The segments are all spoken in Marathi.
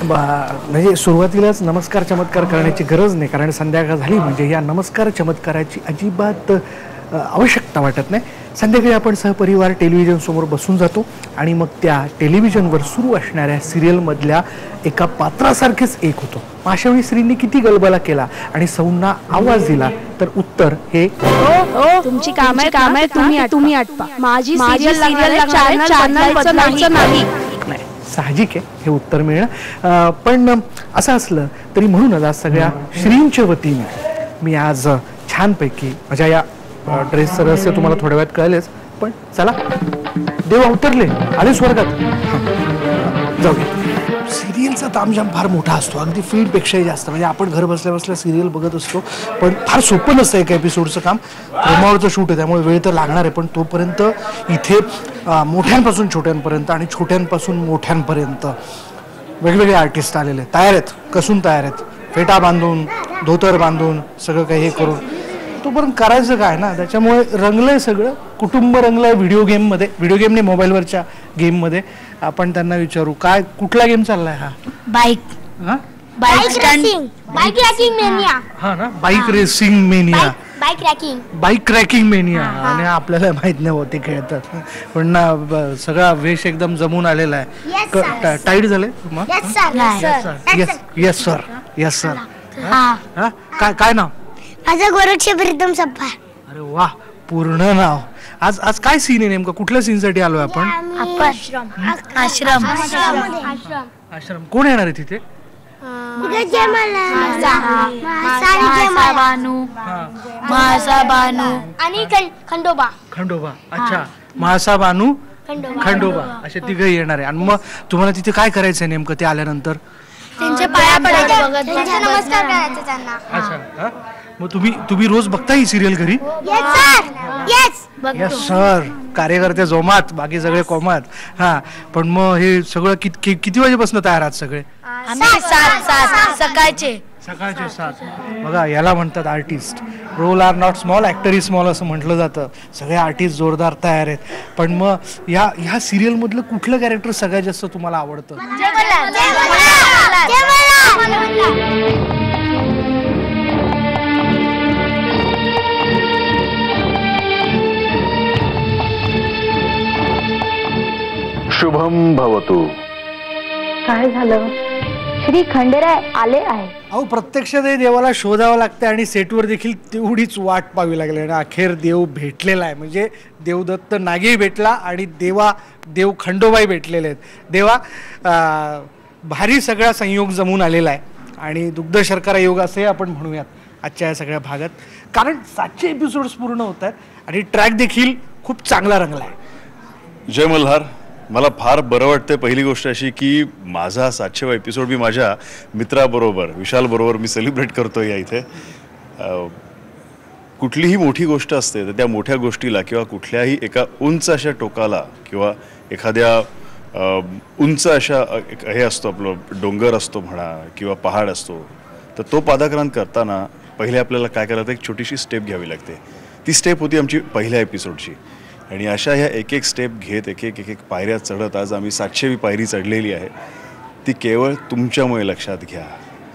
म्हणजे सुरुवातीलाच नमस्कार चमत्कार करण्याची गरज नाही, कारण संध्याकाळ झाली म्हणजे या नमस्कार चमत्काराची अजिबात आवश्यकता वाटत नाही. संध्याकाळी आपण सहपरिवार टेलिव्हिजनसमोर बसून जातो आणि मग त्या टेलिव्हिजनवर सुरू असणाऱ्या सिरियलमधल्या एका पात्रासारखेच एक होतो. अशा वेळी श्रींनी किती गलबला केला आणि सौंना आवाज दिला तर उत्तर हे तुमची काम आहे तुम्ही आटपा. माझी सिरियल चॅनल नाही. साहजिक आहे हे उत्तर मिळणं, पण असं असलं तरी म्हणूनच आज सगळ्या श्रींच्या वतीने मी आज छानपैकी माझ्या या ड्रेसचं रहस्य तुम्हाला थोड्या वेळात कळलेच, पण चला देव अवतरले आले स्वर्गात. जाऊया. सिरियलचा तामझाम फार मोठा असतो, अगदी फिल्मपेक्षाही जास्त. म्हणजे आपण घर बसल्या बसल्या सिरियल बघत असतो, पण फार सोपं नसतं एका एपिसोडचं काम. प्रोमावरचं शूट आहे त्यामुळे वेळ तर लागणार आहे, पण तोपर्यंत इथे मोठ्यांपासून छोट्यांपर्यंत आणि छोट्यांपासून मोठ्यांपर्यंत वेगवेगळे आर्टिस्ट आलेले तयार आहेत, कसून तयार आहेत, फेटा बांधून धोतर बांधून सगळं काही हे करून. तोपर्यंत करायचं काय ना, त्याच्यामुळे रंगलंय सगळं. कुटुंब रंगलंय व्हिडिओ गेममध्ये, व्हिडिओ गेम नाही मोबाईलवरच्या गेममध्ये. आपण त्यांना विचारू काय कुठला गेम चाललाय हा? Bike racing mania. हा ना, bike racing mania, bike cracking mania. आणि आपल्याला माहित नाही होते खेळतात, पण ना सगळा वेश एकदम जमून आलेला आहे. टाईट झाले? Yes sir. काय नाव? माझं गोरक्ष प्रीतम सप्पा. अरे वा, पूर्ण नाव. आज काय सीन आहे नेमका? कुठल्या सीन साठी आलोय आपण? आश्रम. कोण येणार आहे तिथे? आणि खंडोबा. अच्छा, महासा बानू खंडोबा असे तिघही येणार आहे. आणि मग तुम्हाला तिथे काय करायचंय नेमकं ते आल्यानंतर? त्यांच्या पाया पडायचे, नमस्कार करायचे त्यांना. अच्छा, मग तुम्ही रोज बघता ही सिरियल घरी? Yes sir. कार्यकर्ते जोमात, बाकी सगळे कोमात. हा, पण मग हे सगळं किती वाजेपासून तयार आहात सगळे? सकाळचे 7. बघा, याला म्हणतात artist. Role are not small, actor is small असं म्हटलं जातं. सगळे आर्टिस्ट जोरदार तयार आहेत. पण मग ह्या सिरियल मधलं कुठलं कॅरेक्टर सगळ्यात जास्त तुम्हाला आवडतं? शुभम भवतु. काय झालं? श्री खंडेराय आले आहे. अहो, प्रत्यक्षात देवाला शोधावं लागतं आणि सेटवर देखील तेवढीच वाट पाहावी लागली. आणि अखेर देव भेटलेला आहे. म्हणजे देवदत्त नागी भेटला आणि देव खंडोबाई भेटलेले आहेत. देवा, भारी सगळा संयोग जमून आलेला आहे आणि दुग्ध शर्करा योग असे आपण म्हणूयात आजच्या या सगळ्या भागात. कारण 700 एपिसोड्स पूर्ण होत आहेत आणि ट्रॅक देखील खूप चांगला रंगला आहे. जय मल्हार. मला फार बरं वाटतं. पहिली गोष्ट अशी की माझा 700वा एपिसोड मी माझ्या मित्राबरोबर विशाल बरोबर मी सेलिब्रेट करतो या इथे. कुठलीही मोठी गोष्ट असते तर त्या मोठ्या गोष्टीला किंवा कुठल्याही एका उंच अशा टोकाला किंवा एखाद्या उंच अशा हे असतो, आपलं डोंगर असतो म्हणा किंवा पहाड असतो, तर तो पादाक्रांत करताना पहिले आपल्याला काय करायचं, एक छोटीशी स्टेप घ्यावी लागते. ती स्टेप होती आमची पहिल्या एपिसोडची. आणि अशा ह्या एक एक स्टेप घेत एक एक पायऱ्या चढत आज आम्ही 700वी पायरी चढलेली आहे. ती केवळ तुमच्यामुळे लक्षात घ्या.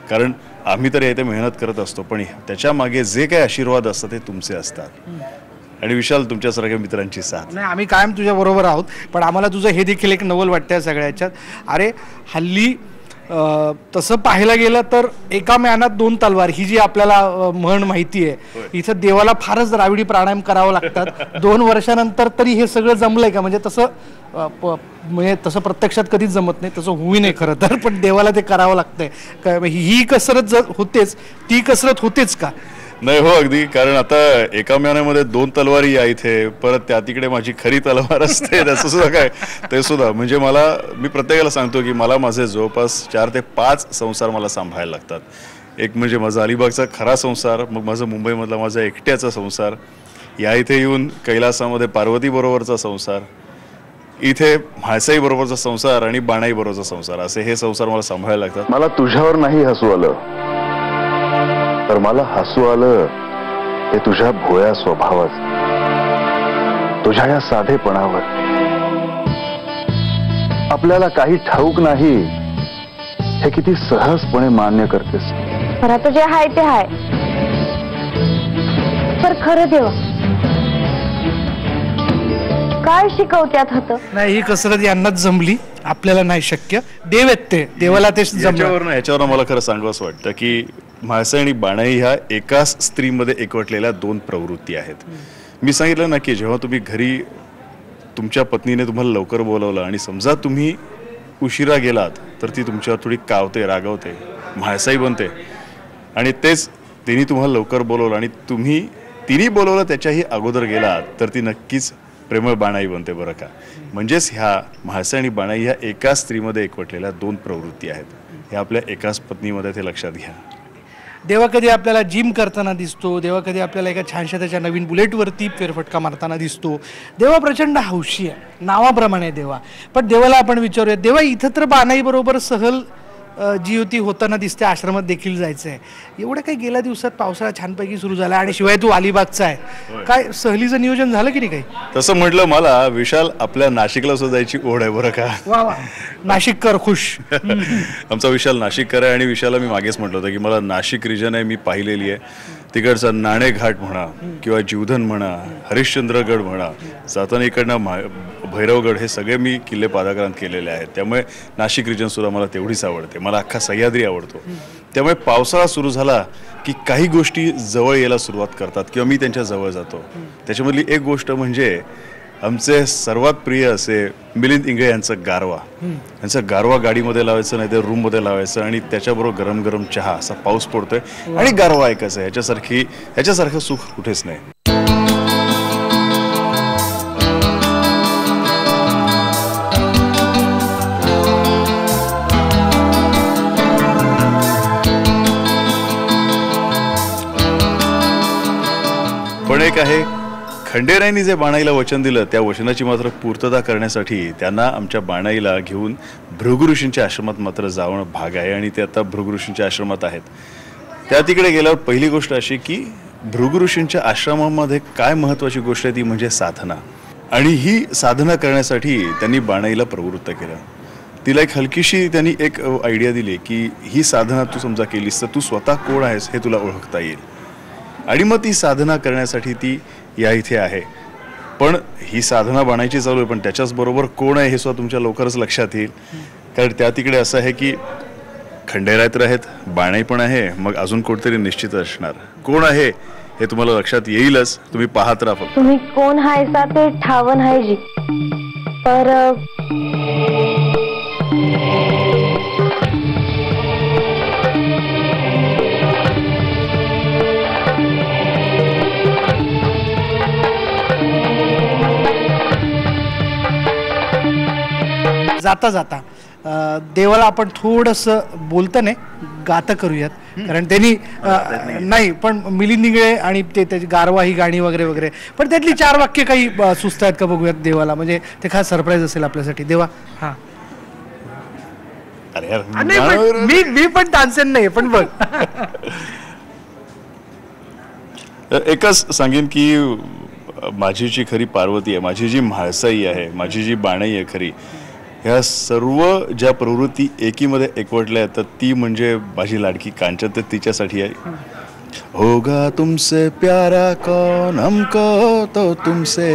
कारण आम्ही तर इथे मेहनत करत असतो, पण त्याच्या मागे जे काही आशीर्वाद असतात ते तुमचे असतात. आणि विशाल, तुमच्यासारख्या मित्रांची साथ. नाही, आम्ही कायम तुझ्या बरोबर आहोत, पण आम्हाला तुझं हे देखील एक नवल वाटतंय सगळ्याच्यात. अरे हल्ली तसं पाहायला गेलं तर एका म्यानात 2 तलवार ही जी आपल्याला म्हण माहिती आहे, इथं देवाला फारच द्राविडी प्राणायाम करावं लागतात. 2 वर्षानंतर तरी हे सगळं जमलंय का? म्हणजे तसं प्रत्यक्षात कधीच जमत नाही, तसं होई नाही खरं तर, पण देवाला ते करावं लागतंय. ही कसरत होतेच, ती कसरत होतेच का? नाही हो, अगदी. कारण आता एका महिन्यामध्ये 2 तलवारी या इथे, परत त्या तिकडे माझी खरी तलवार असते त्याचं सुद्धा काय, ते सुद्धा. म्हणजे मी प्रत्येकाला सांगतो की मला माझे जवळपास 4 ते 5 संसार मला सांभाळायला लागतात. एक म्हणजे माझा अलिबागचा खरा संसार, मग माझा मुंबईमधला माझा एकट्याचा संसार, या इथे येऊन कैलासामध्ये पार्वती बरोबरचा संसार, इथे म्हाळसाई बरोबरचा संसार आणि बाणाई बरोबरचा संसार, असे हे संसार मला सांभाळायला लागतात. मला तुझ्यावर नाही हसू आलं, तर मला हसू आलं ते तुझ्या भोळ्या स्वभावात, तुझ्या या साधेपणावर. आपल्याला काही ठाऊक नाही हे किती सहजपणे मान्य करतेस. पर आता जे आहे ते आहे. पर खरं देवा काय शिकवत्यात होतं. नाही, ही कसरत यांनाच जमली, आपल्याला नाही शक्य. देव आहेत ते, देवाला ते जमलं. याच्यावर मला खरं सांगावं असं वाटतं की म्हाळसाई आणि बाणाई ह्या एकाच स्त्रीमध्ये एकवटलेल्या दोन प्रवृत्ती आहेत. मी सांगितलं ना की जेव्हा तुम्ही घरी तुमच्या पत्नीने तुम्हाला लवकर बोलवलं आणि समजा तुम्ही उशिरा गेलात तर ती तुमच्यावर थोडी कावते, रागवते, म्हाळसाई बनते. आणि तेच तिने तुम्हाला लवकर बोलवलं आणि तिने बोलवलं त्याच्याही अगोदर गेलात तर ती नक्कीच प्रेमळ बाणाई बनते बरं का. म्हणजेच ह्या म्हाळसाई आणि बाणाई ह्या एकाच स्त्रीमध्ये एकवटलेल्या दोन प्रवृत्ती आहेत. हे आपल्या एकाच पत्नीमध्ये ते लक्षात घ्या. देवा कधी आपल्याला जिम करताना दिसतो, देवा कधी आपल्याला एका छानशा त्याच्या नवीन बुलेटवरती फेरफटका मारताना दिसतो. देवा प्रचंड हौशी आहे, नावाप्रमाणे देवा. पण देवाला आपण विचारूया, देवा इथं तर बाणाई बरोबर सहल जी होती होताना दिसते, आश्रमात देखील जायचं आहे. एवढं काही गेल्या दिवसात पावसाळा छानपैकी सुरू झाला आणि शिवाय तू अलिबागचा आहे, काय सहलीचं नियोजन झालं की नाही काही? तसं म्हटलं मला विशाल आपल्या नाशिकला सुद्धा जायची ओढ आहे बरं का. वा वा, नाशिककर खुश. आमचा विशाल नाशिककर आहे आणि विशालला मी मागेच म्हटलं होतं की मला नाशिक रिजन आहे, मी पाहिलेली आहे. तिकडचा नाणेघाट म्हणा किंवा जीवधन म्हणा, हरिश्चंद्रगड म्हणा, जाताना इकडनं भैरवगड, हे सगळे मी किल्ले पादाक्रांत केलेले आहेत. त्यामुळे नाशिक रिजन सुद्धा मला तेवढीच आवडते. मला अख्खा सह्याद्री आवडतो. त्यामुळे पावसाळा सुरू झाला की काही गोष्टी जवळ यायला सुरुवात करतात किंवा मी त्यांच्या जवळ जातो. त्याच्यामधली एक गोष्ट म्हणजे आमचे सर्वात प्रिय असे मिलिंद इंगळे यांचं गारवा. यांचं गारवा गाडीमध्ये लावायचं, नाही तर रूममध्ये लावायचं आणि त्याच्याबरोबर गरम गरम चहा, असा पाऊस पडतोय आणि गारवा ऐकायचं. ह्याच्यासारखं सुख कुठेच नाही. पण एक आहे, खंडेरायांनी जे बाणाईला वचन दिलं त्या वचनाची मात्र पूर्तता करण्यासाठी त्यांना आमच्या बाणाईला घेऊन भृगु ऋषींच्या आश्रमात मात्र जावणं भाग आहे. आणि ते आता भृगु ऋषींच्या आश्रमात आहेत. त्या तिकडे गेल्यावर पहिली गोष्ट अशी की भृगु ऋषींच्या आश्रमामध्ये काय महत्त्वाची गोष्ट आहे ती म्हणजे साधना. आणि ही साधना करण्यासाठी त्यांनी बाणाईला प्रवृत्त केलं. तिला एक हलकीशी त्यांनी एक आयडिया दिली की ही साधना तू समजा केलीस तर तू स्वतः कोण आहेस हे तुला ओळखता येईल. आणि मग ती साधना करण्यासाठी ती या इथे आहे. पण ही साधना बाणायची चालू आहे, पण त्याच्याच बरोबर कोण आहे हे सुद्धा तुमच्या लवकरच लक्षात येईल. कारण त्या तिकडे असं आहे की खंडेराय तर आहेत, बाणाई पण आहे, मग अजून कोणतरी निश्चित असणार. कोण आहे हे तुम्हाला लक्षात येईलच, तुम्ही पाहत राहा. फक्त तुम्ही कोण हायसा ते ठावन आहे जी. पर जाता जाता देवाला आपण थोडंसं बोलतं नाही गातं करूयात. कारण त्यांनी नाही पण मिलिंद इंगळे आणि ते त्याची गारवा ही गाणी वगैरे वगैरे, पण त्यातली 4 वाक्य काही सुचत आहेत का बघूयात देवाला. म्हणजे ते खास सरप्राईज असेल आपल्यासाठी. देवा हा अरे यार, मी पण तानसेन नाही पण बघ. एकच सांगेन की माझी जी खरी पार्वती आहे, माझी जी म्हाळसाई आहे, माझी जी बाणाई आहे खरी, ह्या सर्व ज्या प्रवृत्ती एकीमध्ये एकवटल्या आहेत तर ती म्हणजे माझी लाडकी कांचन. तर तिच्यासाठी आहे. होगा तुमसे प्यारा कौन हमको तो तुमसे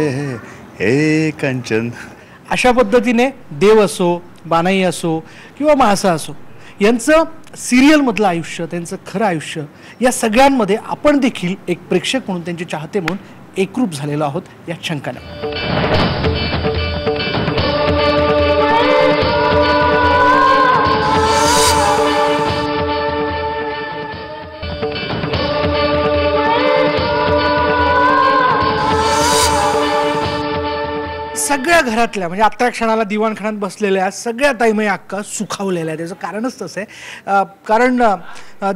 हे कांचन. अशा पद्धतीने देव असो, बाणाई असो किंवा म्हाळसा असो, यांचं सिरियलमधलं आयुष्य, त्यांचं खरं आयुष्य, या सगळ्यांमध्ये आपण देखील एक प्रेक्षक म्हणून, त्यांचे चाहते म्हणून एकरूप झालेलो आहोत यात शंका नाही. सगळ्या घरातल्या म्हणजे आत्ता क्षणाला दिवाणखान्यात बसलेल्या सगळ्या ताईमय अक्का सुखावलेल्या. त्याचं कारणच तसं आहे. कारण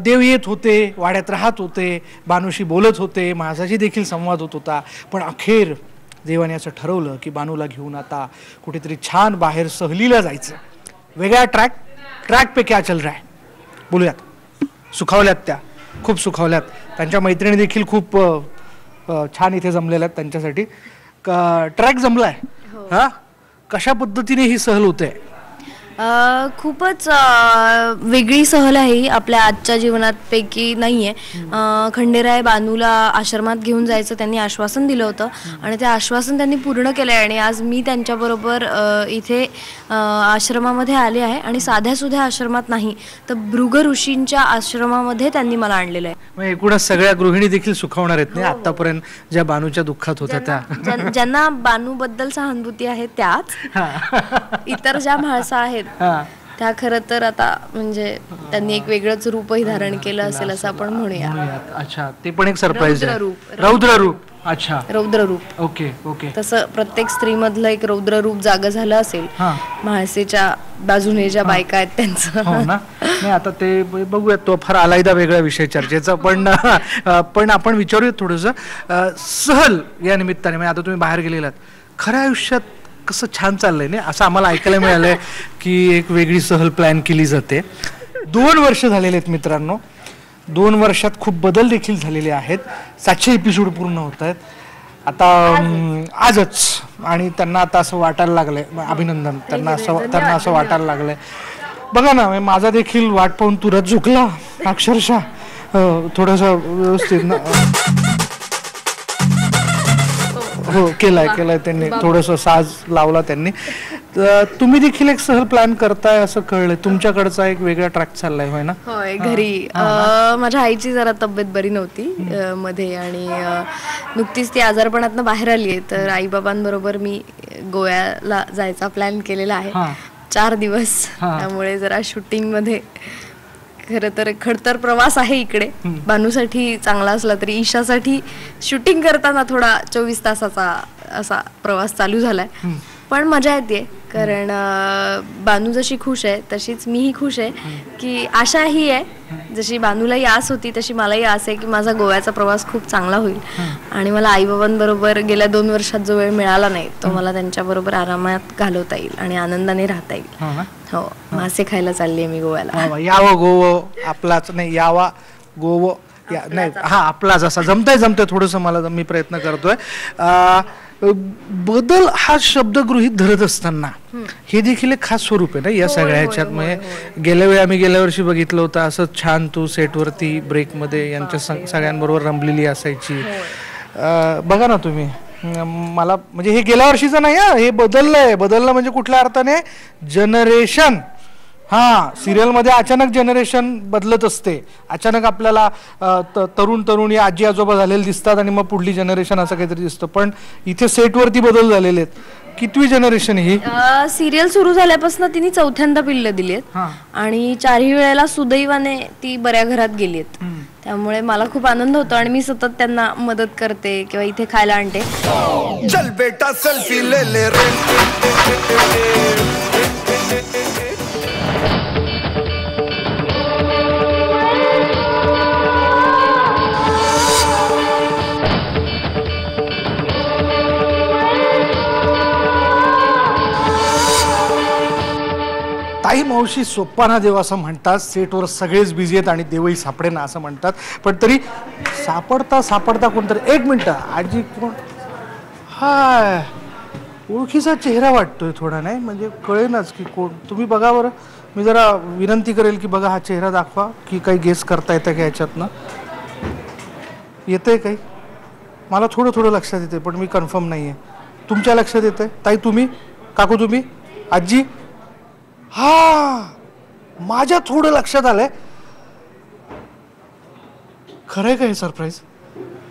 देव येत होते, वाड्यात राहत होते, बानूशी बोलत होते, माझाशी देखील संवाद होत होता. पण अखेर देवाने असं ठरवलं की बानूला घेऊन आता कुठेतरी छान बाहेर सहलीला जायचं. वेगळ्या ट्रॅक पे क्या चल रहा है बोलूयात. सुखावल्यात त्या, खूप सुखावल्यात. त्यांच्या मैत्रिणी देखील खूप छान इथे जमलेल्या आहेत त्यांच्यासाठी. ट्रॅक जमलाय. हा, कशा पद्धतीने ही सहल होते? खूपच वेगळी सहल आहे ही, आपल्या आजच्या जीवनात पैकी नाही आहे. खंडेराय बानूला आश्रमात घेऊन जायचं त्यांनी आश्वासन दिलं होतं आणि ते आश्वासन त्यांनी पूर्ण केलं आहे. आणि आज मी त्यांच्याबरोबर इथे आश्रमामध्ये आले आहे आणि साध्यासुध्या आश्रमात नाही तर भृग ऋषींच्या आश्रमामध्ये त्यांनी मला आणलेलं आहे. मग एकूणच सगळ्या गृहिणी देखील सुखावणार आहेत नाही आतापर्यंत ज्या बानूच्या दुःखात होत्या त्या. ज्यांना बानूबद्दल सहानुभूती आहे त्याच, इतर ज्या म्हाळसा आहेत त्या खरं तर आता म्हणजे त्यांनी एक वेगळंच रूपही धारण केलं असेल असं आपण म्हणूया. अच्छा, ते पण एक सरप्राईज आहे. रौद्र रौद्र रूप. अच्छा, रौद्र रूप. Okay okay. तसं प्रत्येक स्त्रीमधलं एक रौद्र रूप जागं झालं असेल. म्हाळसेच्या बाजूने ज्या बायका आहेत त्यांचं. हो ना. नाही आता ते बघूयात, तो फार आलायदा वेगळा विषय चर्चेचा. पण आपण विचारूयात थोडंसं सहल या निमित्ताने. म्हणजे आता तुम्ही बाहेर गेलेलात, खऱ्या आयुष्यात कसं छान चाललंय नाही असं आम्हाला ऐकायला मिळालंय की एक वेगळी सहल प्लॅन केली जाते. 2 वर्ष झालेले आहेत मित्रांनो. 2 वर्षात खूप बदल देखील झालेले आहेत. 700 एपिसोड पूर्ण होत आहेत आता आजच. आणि त्यांना आता असं वाटायला लागलंय, अभिनंदन, त्यांना असं वाटायला लागलंय. बघा ना, माझा देखील वाट पाहून तुरंत झुकला अक्षरशः. थोडंसं व्यवस्थित ना. हो, केलाय त्यांनी, थोडंसं साज लावला त्यांनी. तुम्ही देखील एक सहल प्लॅन करताय असं कळलंय. तुमच्याकडचा एक वेगळा ट्रॅक चाललाय होय ना? होय, घरी माझ्या आईची जरा तब्येत बरी नव्हती मध्ये आणि नुकतीच ती आजारपणातनं बाहेर आली आहे. तर आईबाबांबरोबर मी गोव्याला जायचा प्लॅन केलेला आहे 4 दिवस. त्यामुळे जरा शूटिंग मध्ये खरं तर खडतर प्रवास आहे इकडे. बानूसाठी चांगला असला तरी ईशासाठी शूटिंग करताना थोडा 24 तासाचा असा प्रवास चालू झालाय. पण मजा येते कारण बानू जशी खुश आहे तशीच मीही खुश आहे. की आशा ही आहे, जशी बानूलाही आस होती तशी मलाही आस आहे की माझा गोव्याचा प्रवास खूप चांगला होईल आणि मला आईबाबांबरोबर गेल्या 2 वर्षात जो वेळ मिळाला नाही तो मला त्यांच्याबरोबर आरामात घालवता येईल आणि आनंदाने राहता येईल. हो, मासे खायला चालली आहे मी गोव्याला. यावं गोव आपलाच नाही, यावा गोव नाही, आपलाच असा जमतंय थोडंसं मला, मी प्रयत्न करतोय. बदल हा शब्द गृहीत धरत असताना हे देखील एक खास स्वरूप आहे ना या सगळ्या ह्याच्यात. म्हणजे आम्ही गेल्या वर्षी बघितलं होतं असं छान तू सेटवरती ब्रेकमध्ये यांच्या सगळ्यांबरोबर रमलेली असायची. बघा ना तुम्ही, मला म्हणजे हे गेल्या वर्षीचं नाही, हे बदललं म्हणजे कुठल्या अर्थाने जनरेशन. सिरियल मध्ये अचानक जनरेशन बदलत असते. अचानक आपल्याला तरुण या आजी आजोबा झालेले दिसतात आणि मग पुढली जनरेशन असं काहीतरी दिसतं. पण इथे सेटवरती बदल झालेले आहेत. कितवी जनरेशन ही? सिरियल सुरू झाल्यापासून तिने 4थ्यांदा पिल्लं दिली आहेत आणि 4ही वेळेला सुदैवाने ती बऱ्या घरात गेली आहेत. त्यामुळे मला खूप आनंद होतो आणि मी सतत त्यांना मदत करते किंवा इथे खायला आणते. चल बेटा सेल्फी ले ले रे. ताई मावशी सोप्पाना देव असं म्हणतात. सेटवर सगळेच बिझी आहेत आणि देवही सापडेना असं म्हणतात. पण तरी सापडता कोणतरी. 1 मिनिट, आजी कोण? हाय, ओळखीचा चेहरा वाटतोय थोडा, नाही म्हणजे कळेनाच की कोण. तुम्ही बघा बरं, मी जरा विनंती करेल की बघा हा चेहरा दाखवा की काही गेस करता येतं का ह्याच्यातनं. येतंय काही? मला थोडं लक्षात येते पण मी कन्फर्म नाही आहे. तुमच्या लक्षात येतंय ताई? तुम्ही काकू, तुम्ही आजी? माझ्या थोडं लक्षात आलंय. खरंय का हे सरप्राईज?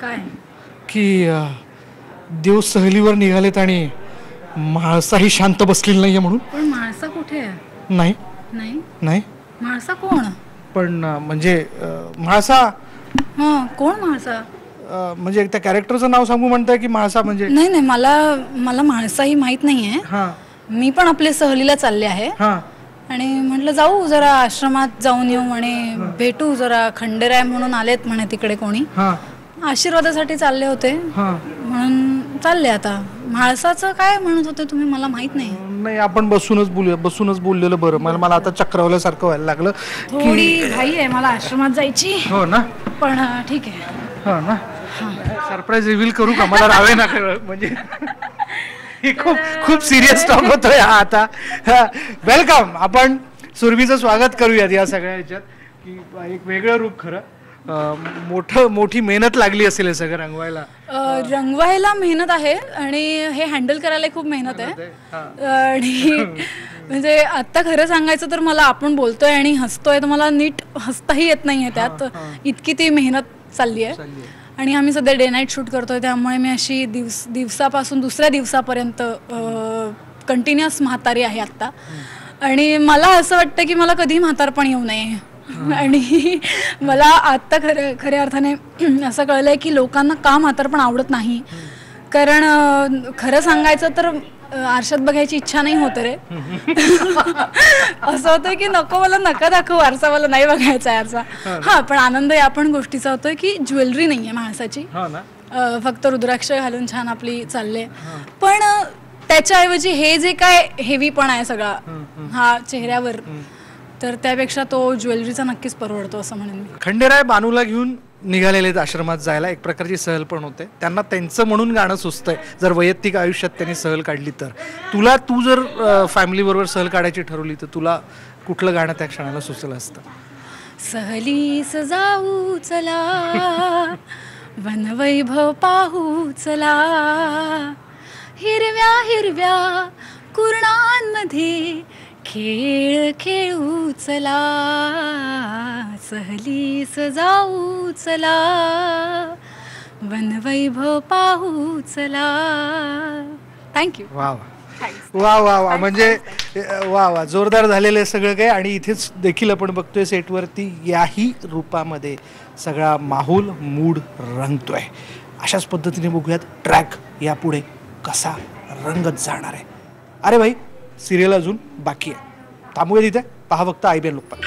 काय की देव सहलीवर निघालेत आणि म्हाळसाही शांत बसलेली नाहीये म्हणून. पण म्हाळसा कुठे आहे? नाही. म्हाळसा कोण? पण म्हणजे म्हाळसा कोण? म्हाळसा म्हणजे त्या कॅरेक्टरचं नाव सांगू म्हणताय की म्हाळसा म्हणजे? नाही, मला म्हाळसा ही माहित नाहीये. मी पण आपल्या सहलीला चालले आहे आणि म्हटलं जाऊ जरा आश्रमात जाऊन येऊ आणि भेटू जरा. खंडेराय म्हणून आलेत म्हणे तिकडे कोणी, आशीर्वादासाठी चालले होते म्हणून चालले. आता म्हाळसाचं काय म्हणत होते तुम्ही? मला माहित नाही. आपण बसूनच बोललेलं बरं. मला आता चक्रावल्यासारखं व्हायला लागलं. थोडी घाई आहे मला आश्रमात जायची. हो ना, पण ठीक आहे. हो ना. सरप्राईज रिव्हील करू का? मला राहावे ना म्हणजे खूप खूप सिरियस टॉक होतोय हा आता. वेलकम. आपण सुरभीचं स्वागत करूयात या सगळ्या ह्याच्यात की एक वेगळं रूप खरं मोठी मेहनत लागली असेल हे सगळं रंगवायला. रंगवायला मेहनत आहे आणि हे हँडल करायला खूप मेहनत आहे. आणि म्हणजे आता खरं सांगायचं तर मला आपण बोलतोय आणि हसतोय तर मला नीट हसताही येत नाहीये त्यात, इतकी ती मेहनत चालली आहे. आणि आम्ही सध्या डे नाईट शूट करतोय त्यामुळे मी अशी दिवसापासून दुसऱ्या दिवसापर्यंत कंटिन्युअस म्हातारी आहे आत्ता. आणि मला असं वाटतं की मला कधी म्हातारपण येऊ नये. आणि मला आत्ता खऱ्या अर्थाने असं कळलंय की लोकांना का म्हातारपण आवडत नाही. कारण खरं सांगायचं तर आरशात बघायची इच्छा नाही होत रे. असं होतंय की नको मला नका दाखव आरसा, मला नाही बघायचा आरसा. हा पण आनंद या पण गोष्टीचा होतोय की ज्वेलरी नाहीये माणसाची, फक्त रुद्राक्ष घालून छान आपली चालले. पण त्याच्याऐवजी हे जे काय हेवीपण आहे सगळा हा चेहऱ्यावर, तर त्यापेक्षा तो ज्वेलरीचा नक्कीच परवडतो असं म्हणेन मी. खंडेराय बानूला घेऊन निघालेले आश्रमात जायला एक प्रकारची सहल पण होते. त्यांना त्यांचं म्हणून गाणं सुचतंय. जर वैयक्तिक आयुष्यात त्यांनी सहल काढली तर तू जर फॅमिली बरोबर सहल काढायची ठरवली तर तुला कुठलं गाणं त्या क्षणाला सुचलं असतं? सहलीस जाऊ चला, वनवैभव पाहू चला, हिरव्या हिरव्या कुरणांमध्ये खेळ खेळू चला, सहलीस जाऊ चला, वनवैभव पाहू चला. थँक्यू. वा वा वा वा. म्हणजे वा वा, जोरदार झालेलं आहे सगळं काही. आणि इथेच देखील आपण बघतोय सेटवरती याही रूपामध्ये सगळा माहोल मूड रंगतोय. अशाच पद्धतीने बघूयात ट्रॅक यापुढे कसा रंगत जाणार आहे. अरे भाई, सिरियल अजून बाकी आहे. थांबूया तिथे. पहा फक्त IBN लोकपाल.